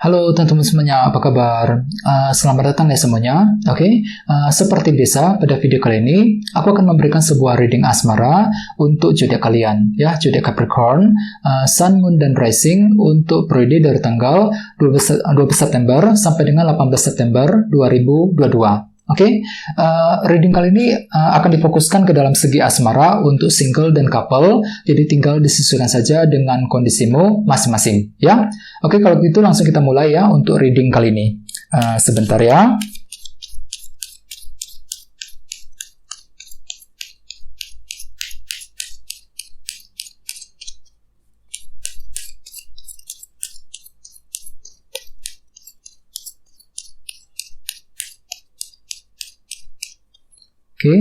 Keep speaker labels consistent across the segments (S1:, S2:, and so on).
S1: Halo teman-teman semuanya, apa kabar? Selamat datang ya semuanya. Oke, seperti biasa pada video kali ini aku akan memberikan sebuah reading asmara untuk zodiak kalian, ya, zodiak Capricorn, Sun, Moon, dan Rising untuk periode dari tanggal 12 September sampai dengan 18 September 2022. Oke, reading kali ini akan difokuskan ke dalam segi asmara untuk single dan couple, jadi tinggal disesuaikan saja dengan kondisimu masing-masing, ya. Oke, kalau gitu langsung kita mulai ya untuk reading kali ini. Sebentar ya. Oke.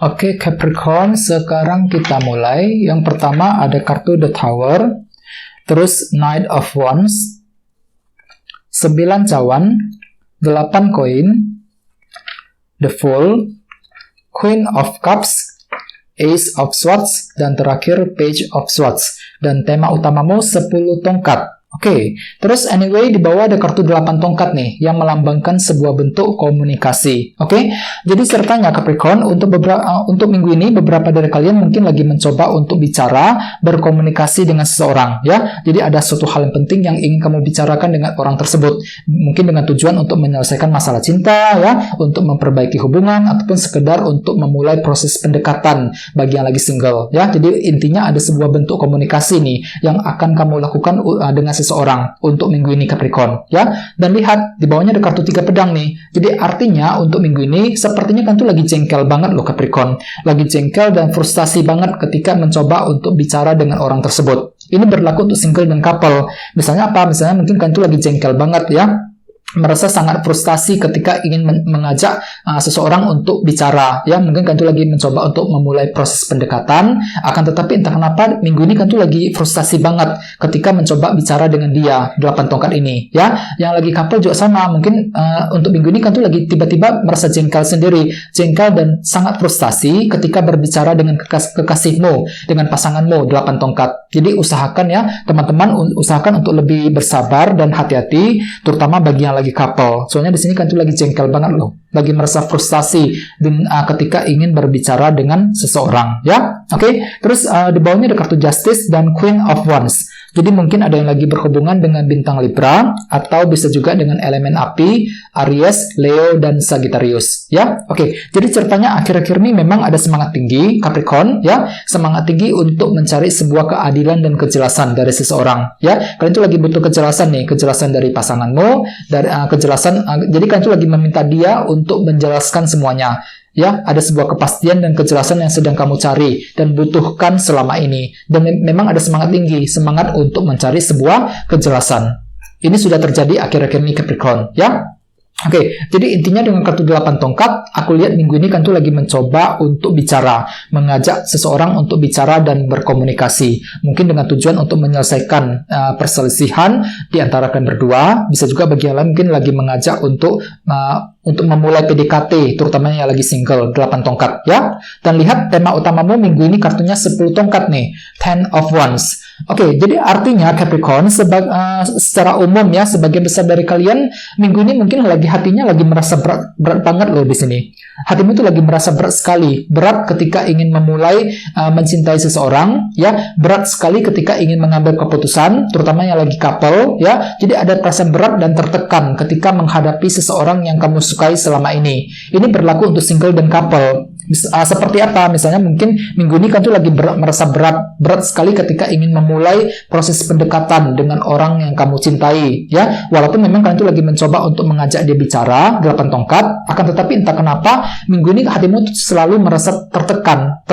S1: Oke, Capricorn, sekarang kita mulai. Yang pertama ada kartu The Tower, terus Knight of Wands, 9 cawan, 8 koin, The Fool, Queen of Cups, Ace of Swords, dan terakhir Page of Swords. Dan tema utamamu 10 tongkat. Oke, terus anyway di bawah ada kartu 8 tongkat nih yang melambangkan sebuah bentuk komunikasi. Oke, jadi ceritanya Capricorn untuk minggu ini beberapa dari kalian mungkin lagi mencoba untuk bicara, berkomunikasi dengan seseorang, ya. Jadi ada suatu hal yang penting yang ingin kamu bicarakan dengan orang tersebut. Mungkin dengan tujuan untuk menyelesaikan masalah cinta, ya, untuk memperbaiki hubungan ataupun sekedar untuk memulai proses pendekatan bagi yang lagi single, ya. Jadi intinya ada sebuah bentuk komunikasi nih yang akan kamu lakukan dengan seseorang untuk minggu ini Capricorn, ya. Dan lihat di bawahnya ada kartu 3 pedang nih. Jadi artinya untuk minggu ini sepertinya kan tuh lagi jengkel banget loh Capricorn. Lagi jengkel dan frustasi banget ketika mencoba untuk bicara dengan orang tersebut. Ini berlaku untuk single dan couple. Misalnya apa? Misalnya mungkin kan tuh lagi jengkel banget ya. Merasa sangat frustasi ketika ingin mengajak seseorang untuk bicara, ya. Mungkin kan tuh lagi mencoba untuk memulai proses pendekatan, akan tetapi entah kenapa minggu ini kan tuh lagi frustasi banget ketika mencoba bicara dengan dia 8 tongkat ini, ya. Yang lagi couple juga sama, mungkin untuk minggu ini kan tuh lagi tiba-tiba merasa jengkel sendiri, jengkel dan sangat frustasi ketika berbicara dengan kekasihmu, dengan pasanganmu 8 tongkat. Jadi usahakan ya teman-teman, usahakan untuk lebih bersabar dan hati-hati, terutama bagi yang lagi couple. Soalnya di sini kan tuh lagi jengkel banget loh, lagi merasa frustasi ketika ingin berbicara dengan seseorang, ya. Oke, terus di bawahnya ada kartu Justice dan Queen of Wands. Jadi mungkin ada yang lagi berhubungan dengan bintang Libra atau bisa juga dengan elemen api, Aries, Leo, dan Sagittarius, ya. Oke, jadi ceritanya akhir-akhir ini memang ada semangat tinggi Capricorn, ya, semangat tinggi untuk mencari sebuah keadilan dan kejelasan dari seseorang, ya. Kalian tuh lagi butuh kejelasan nih, kejelasan dari pasanganmu, dari kejelasan. Jadi kalian tuh lagi meminta dia untuk menjelaskan semuanya. Ya, ada sebuah kepastian dan kejelasan yang sedang kamu cari dan butuhkan selama ini. Dan memang ada semangat tinggi, semangat untuk mencari sebuah kejelasan. Ini sudah terjadi akhir-akhir ini Capricorn, ya. Oke, jadi intinya dengan kartu 8 tongkat, aku lihat minggu ini kan tuh lagi mencoba untuk bicara, mengajak seseorang untuk bicara dan berkomunikasi. Mungkin dengan tujuan untuk menyelesaikan perselisihan di antara kalian berdua. Bisa juga bagi yang lain mungkin lagi mengajak untuk memulai PDKT, terutama yang lagi single, 8 tongkat, ya. Dan lihat tema utamamu minggu ini kartunya 10 tongkat nih, 10 of Wands. Oke, jadi artinya Capricorn secara umum ya, sebagian besar dari kalian minggu ini mungkin hatinya lagi merasa berat banget loh di sini. Hatimu itu lagi merasa berat sekali, berat ketika ingin memulai mencintai seseorang, ya, berat sekali ketika ingin mengambil keputusan, terutama yang lagi couple, ya. Jadi ada perasaan berat dan tertekan ketika menghadapi seseorang yang kamu sukai selama ini. Ini berlaku untuk single dan couple. Seperti apa? Misalnya mungkin minggu ini kan tuh lagi merasa berat sekali ketika ingin memulai proses pendekatan dengan orang yang kamu cintai, ya. Walaupun memang kalian tuh lagi mencoba untuk mengajak dia bicara 8 tongkat, akan tetapi entah kenapa minggu ini hatimu tuh selalu merasa tertekan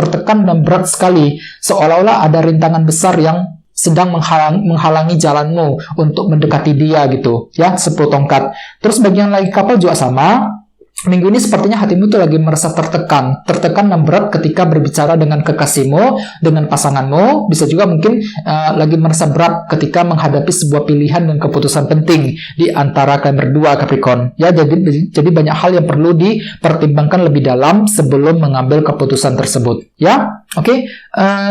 S1: dan berat sekali, seolah-olah ada rintangan besar yang sedang menghalangi jalanmu untuk mendekati dia gitu, ya. 10 tongkat. Terus bagi yang lagi couple juga sama. minggu ini sepertinya hatimu tuh lagi merasa tertekan dan berat ketika berbicara dengan kekasihmu, dengan pasanganmu. Bisa juga mungkin lagi merasa berat ketika menghadapi sebuah pilihan dan keputusan penting di antara kalian berdua, Capricorn. Ya, jadi banyak hal yang perlu dipertimbangkan lebih dalam sebelum mengambil keputusan tersebut. Ya, oke.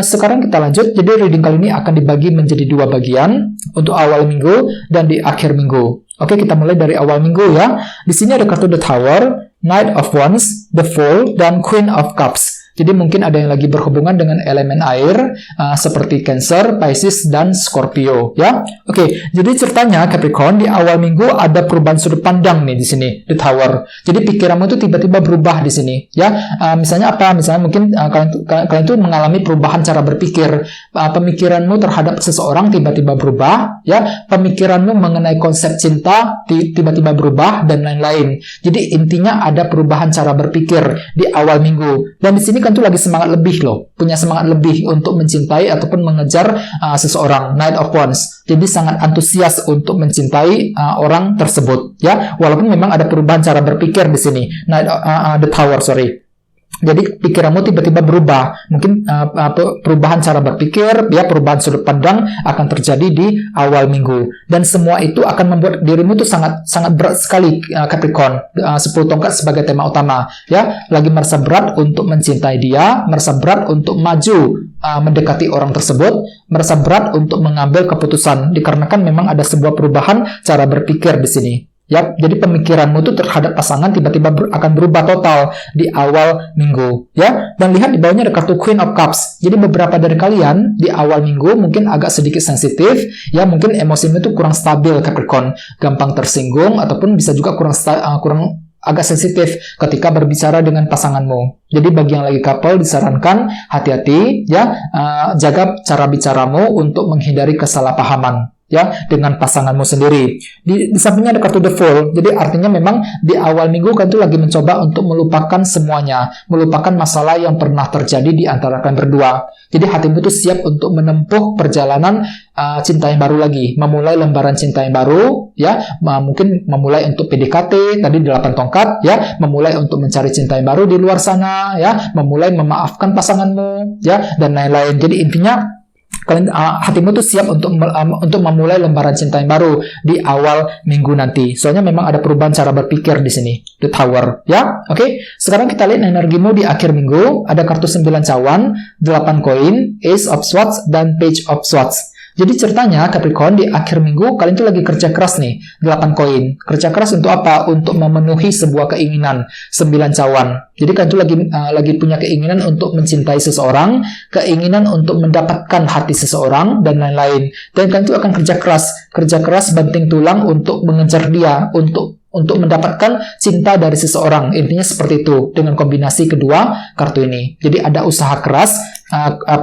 S1: Sekarang kita lanjut. Jadi reading kali ini akan dibagi menjadi 2 bagian untuk awal minggu dan di akhir minggu. Oke, kita mulai dari awal minggu ya. Di sini ada kartu The Tower, Knight of Wands, The Fool, dan Queen of Cups. Jadi mungkin ada yang lagi berhubungan dengan elemen air, seperti Cancer, Pisces, dan Scorpio, ya. Oke, jadi ceritanya Capricorn di awal minggu ada perubahan sudut pandang nih di sini, The Tower. Jadi pikiranmu itu tiba-tiba berubah di sini, ya. Misalnya apa? Misalnya mungkin kalian itu mengalami perubahan cara berpikir. Pemikiranmu terhadap seseorang tiba-tiba berubah, ya. Pemikiranmu mengenai konsep cinta tiba-tiba berubah dan lain-lain. Jadi intinya ada perubahan cara berpikir di awal minggu. Dan di sini kan tuh lagi semangat lebih loh, punya semangat lebih untuk mencintai ataupun mengejar seseorang, Knight of Wands. Jadi sangat antusias untuk mencintai orang tersebut, ya. Walaupun memang ada perubahan cara berpikir di sini, The Tower, sorry. Jadi pikiranmu tiba-tiba berubah. Mungkin perubahan cara berpikir, ya, perubahan sudut pandang akan terjadi di awal minggu. Dan semua itu akan membuat dirimu tuh sangat berat sekali, Capricorn. 10 tongkat sebagai tema utama, ya. Lagi merasa berat untuk mencintai dia, merasa berat untuk maju mendekati orang tersebut, merasa berat untuk mengambil keputusan dikarenakan memang ada sebuah perubahan cara berpikir di sini. Ya, jadi pemikiranmu tuh terhadap pasangan tiba-tiba akan berubah total di awal minggu, ya. Dan lihat di bawahnya ada kartu Queen of Cups. Jadi beberapa dari kalian di awal minggu mungkin agak sedikit sensitif, ya, mungkin emosimu tuh kurang stabil, Capricorn, gampang tersinggung ataupun bisa juga kurang agak sensitif ketika berbicara dengan pasanganmu. Jadi bagi yang lagi couple disarankan hati-hati, ya, jaga cara bicaramu untuk menghindari kesalahpahaman, ya, dengan pasanganmu sendiri. Di sampingnya ada kartu The Fool. Jadi artinya memang di awal minggu kan itu lagi mencoba untuk melupakan semuanya, melupakan masalah yang pernah terjadi di antara kalian berdua. Jadi hatimu itu siap untuk menempuh perjalanan cinta yang baru lagi, memulai lembaran cinta yang baru, ya. Mungkin memulai untuk PDKT tadi 8 tongkat, ya, memulai untuk mencari cinta yang baru di luar sana, ya, memulai memaafkan pasanganmu, ya, dan lain-lain. Jadi intinya kalian hatimu tuh siap untuk memulai lembaran cinta yang baru di awal minggu nanti. Soalnya memang ada perubahan cara berpikir di sini, The Tower, ya. Oke, sekarang kita lihat energimu di akhir minggu. Ada kartu 9 cawan, 8 koin, Ace of Swords, dan Page of Swords. Jadi ceritanya Capricorn di akhir minggu kalian tuh lagi kerja keras nih, 8 koin. Kerja keras untuk apa? Untuk memenuhi sebuah keinginan, 9 cawan. Jadi kalian tuh lagi punya keinginan untuk mencintai seseorang, keinginan untuk mendapatkan hati seseorang, dan lain-lain. Dan kalian tuh akan kerja keras banting tulang untuk mengejar dia, untuk mendapatkan cinta dari seseorang. Intinya seperti itu dengan kombinasi kedua kartu ini. Jadi ada usaha keras,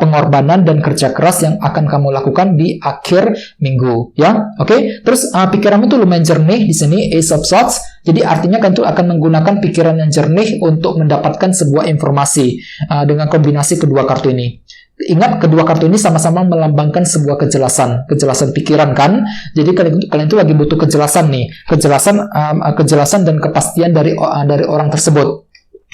S1: pengorbanan dan kerja keras yang akan kamu lakukan di akhir minggu, ya. Oke. Terus pikiranmu tuh lumayan jernih di sini, Ace of Swords. Jadi artinya kan tuh akan menggunakan pikiran yang jernih untuk mendapatkan sebuah informasi dengan kombinasi kedua kartu ini. Ingat, kedua kartu ini sama-sama melambangkan sebuah kejelasan pikiran kan. Jadi kalian itu lagi butuh kejelasan nih, kejelasan dan kepastian dari orang tersebut.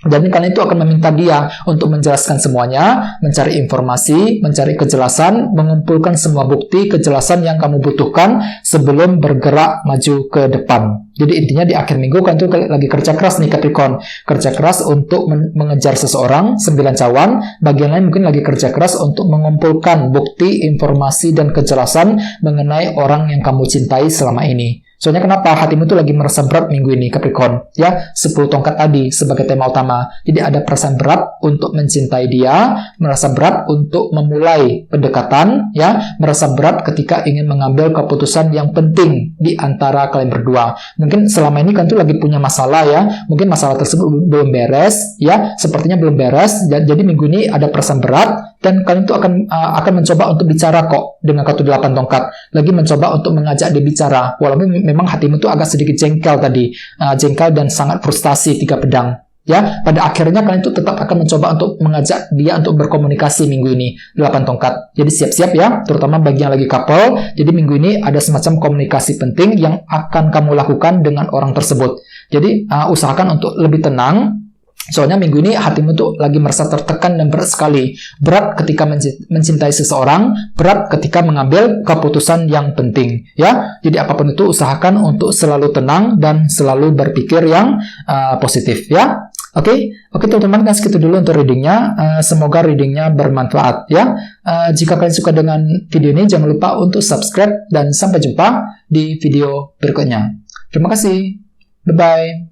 S1: Jadi kalian itu akan meminta dia untuk menjelaskan semuanya, mencari informasi, mencari kejelasan, mengumpulkan semua bukti kejelasan yang kamu butuhkan sebelum bergerak maju ke depan. Jadi intinya di akhir minggu kan tuh lagi kerja keras nih Capricorn. Kerja keras untuk mengejar seseorang, 9 cawan. Bagian lain mungkin lagi kerja keras untuk mengumpulkan bukti, informasi, dan kejelasan mengenai orang yang kamu cintai selama ini. Soalnya kenapa? Hatimu tuh lagi merasa berat minggu ini, Capricorn. Ya, 10 tongkat tadi sebagai tema utama. Jadi ada perasaan berat untuk mencintai dia, merasa berat untuk memulai pendekatan, ya, merasa berat ketika ingin mengambil keputusan yang penting di antara kalian berdua. Mungkin selama ini kan tuh lagi punya masalah, ya. Mungkin masalah tersebut belum beres, ya. Sepertinya belum beres. Jadi minggu ini ada perasaan berat dan kalian tuh akan mencoba untuk bicara kok dengan kartu 8 tongkat. Lagi mencoba untuk mengajak dia bicara. Walaupun memang hatimu tuh agak sedikit jengkel tadi, jengkel dan sangat frustasi 3 pedang. Ya, pada akhirnya kalian itu tetap akan mencoba untuk mengajak dia untuk berkomunikasi minggu ini 8 tongkat. Jadi siap-siap ya, terutama bagi yang lagi couple. Jadi minggu ini ada semacam komunikasi penting yang akan kamu lakukan dengan orang tersebut. Jadi usahakan untuk lebih tenang. Soalnya minggu ini hatimu tuh lagi merasa tertekan dan berat sekali. Berat ketika mencintai seseorang, berat ketika mengambil keputusan yang penting. Ya, jadi apapun itu usahakan untuk selalu tenang dan selalu berpikir yang positif. Ya, oke teman-teman, kan segitu dulu untuk readingnya. Semoga readingnya bermanfaat. Ya, jika kalian suka dengan video ini, jangan lupa untuk subscribe dan sampai jumpa di video berikutnya. Terima kasih. Bye bye.